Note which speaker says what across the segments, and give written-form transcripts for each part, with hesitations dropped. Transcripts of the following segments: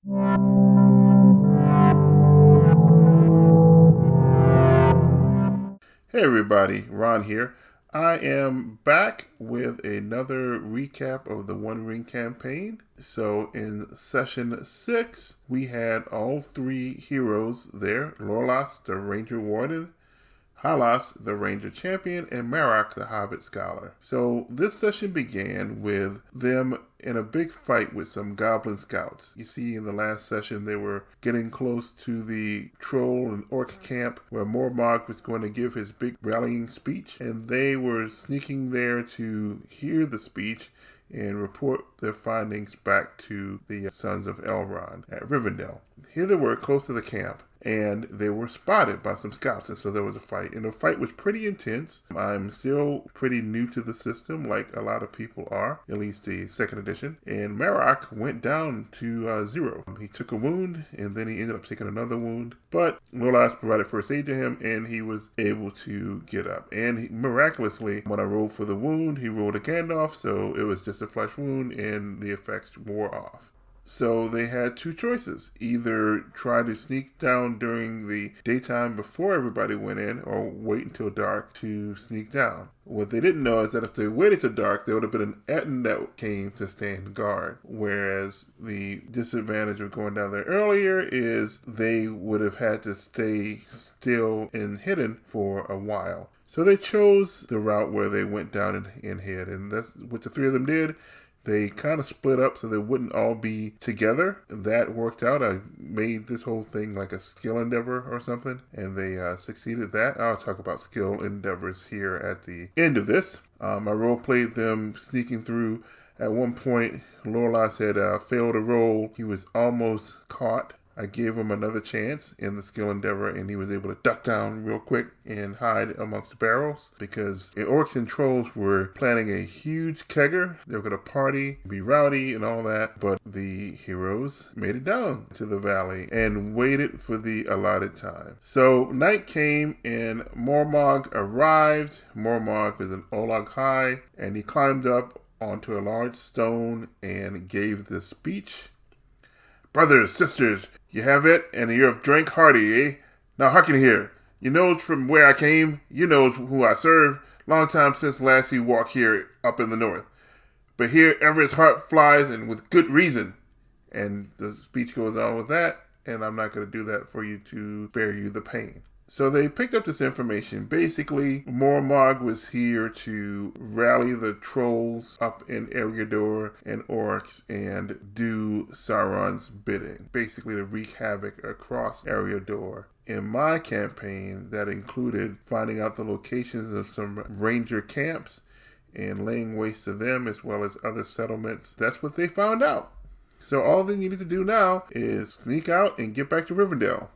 Speaker 1: Hey everybody, Ron here. I am back with another recap of the One Ring campaign. So in session 6, we had all three heroes there: Lorlas, the Ranger Warden, Halas, the Ranger Champion, and Marok, the Hobbit Scholar. So this session began with them in a big fight with some Goblin Scouts. You see, in the last session, they were getting close to the Troll and Orc camp where Mormog was going to give his big rallying speech, and they were sneaking there to hear the speech and report their findings back to the Sons of Elrond at Rivendell. Here they were, close to the camp, and they were spotted by some scouts, and so there was a fight. And the fight was pretty intense. I'm still pretty new to the system, like a lot of people are, at least the second edition. And Marok went down to 0. He took a wound, and then he ended up taking another wound. But Lolas provided first aid to him, and he was able to get up. And miraculously, when I rolled for the wound, he rolled a Gandalf, so it was just a flesh wound, and the effects wore off. So they had two choices: either try to sneak down during the daytime before everybody went in, or wait until dark to sneak down. What they didn't know is that if they waited till dark, there would have been an Etten that came to stand guard. Whereas the disadvantage of going down there earlier is they would have had to stay still and hidden for a while. So they chose the route where they went down and hid, and that's what the three of them did. They kind of split up so they wouldn't all be together. That worked out. I made this whole thing like a skill endeavor or something, and they succeeded that. I'll talk about skill endeavors here at the end of this. I role-played them sneaking through. At one point, Lorlas had failed a roll. He was almost caught. I gave him another chance in the skill endeavor, and he was able to duck down real quick and hide amongst the barrels, because the orcs and trolls were planning a huge kegger. They were going to party, be rowdy and all that, but the heroes made it down to the valley and waited for the allotted time. So night came and Mormog arrived. Mormog was an Olag High, and he climbed up onto a large stone and gave this speech. "Brothers, sisters, you have it, and you're of drink hearty, eh? Now hearken here. You knows from where I came, you knows who I serve. Long time since last you walked here up in the north. But here ever his heart flies, and with good reason." And the speech goes on with that, and I'm not going to do that for you to spare you the pain. So they picked up this information. Basically, Mormog was here to rally the trolls up in Eriador and orcs and do Sauron's bidding. Basically to wreak havoc across Eriador. In my campaign, that included finding out the locations of some ranger camps and laying waste to them, as well as other settlements. That's what they found out. So all they needed to do now is sneak out and get back to Rivendell.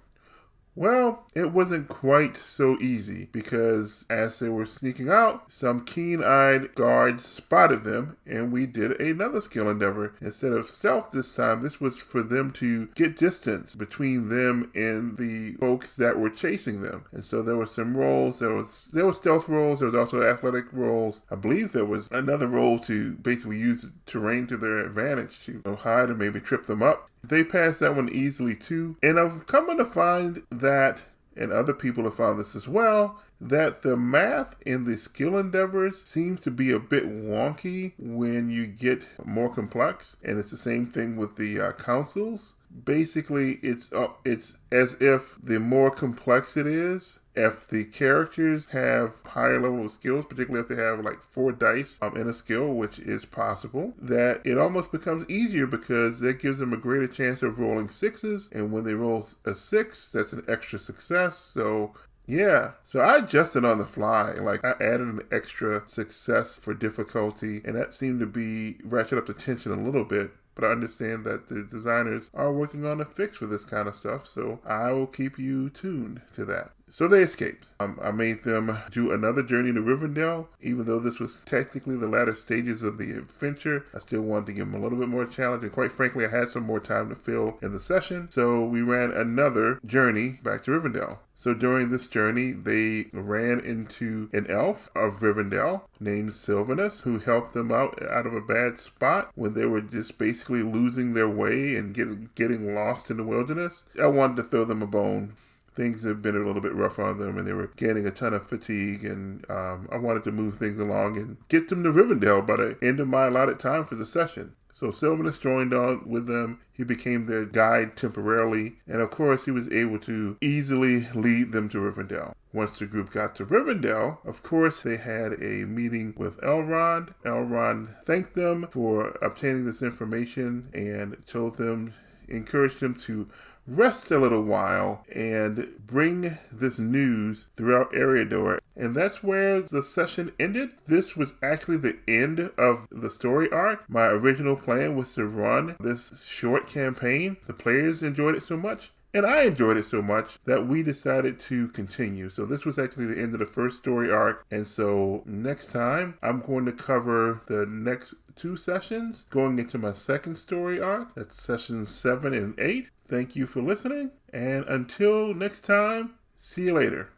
Speaker 1: Well, it wasn't quite so easy, because as they were sneaking out, some keen-eyed guards spotted them, and we did another skill endeavor. Instead of stealth this time, this was for them to get distance between them and the folks that were chasing them. And so there were some rolls. There were stealth rolls. There was also athletic rolls. I believe there was another roll to basically use terrain to their advantage to hide and maybe trip them up. They passed that one easily too. And I'm coming to find that, and other people have found this as well, that the math in the skill endeavors seems to be a bit wonky when you get more complex. And it's the same thing with the councils. Basically, it's as if the more complex it is, if the characters have higher level of skills, particularly if they have like 4 dice in a skill, which is possible, that it almost becomes easier, because that gives them a greater chance of rolling 6s. And when they roll a 6, that's an extra success. So yeah, so I adjusted on the fly. Like, I added an extra success for difficulty, and that seemed to be ratchet up the tension a little bit. But I understand that the designers are working on a fix for this kind of stuff, so I will keep you tuned to that. So they escaped. I made them do another journey to Rivendell. Even though this was technically the latter stages of the adventure, I still wanted to give them a little bit more challenge. And quite frankly, I had some more time to fill in the session. So we ran another journey back to Rivendell. So during this journey, they ran into an elf of Rivendell named Sylvanus, who helped them out of a bad spot when they were just basically losing their way and getting lost in the wilderness. I wanted to throw them a bone. Things have been a little bit rough on them, and they were getting a ton of fatigue, and I wanted to move things along and get them to Rivendell by the end of my allotted time for the session. So Sylvanus joined on with them. He became their guide temporarily, and of course he was able to easily lead them to Rivendell. Once the group got to Rivendell, of course they had a meeting with Elrond. Elrond thanked them for obtaining this information and encouraged them to rest a little while and bring this news throughout Eriador. And that's where the session ended. This was actually the end of the story arc. My original plan was to run this short campaign. The players enjoyed it so much, and I enjoyed it so much, that we decided to continue. So this was actually the end of the first story arc. And so next time, I'm going to cover the next 2 sessions, going into my second story arc. That's sessions 7 and 8. Thank you for listening. And until next time, see you later.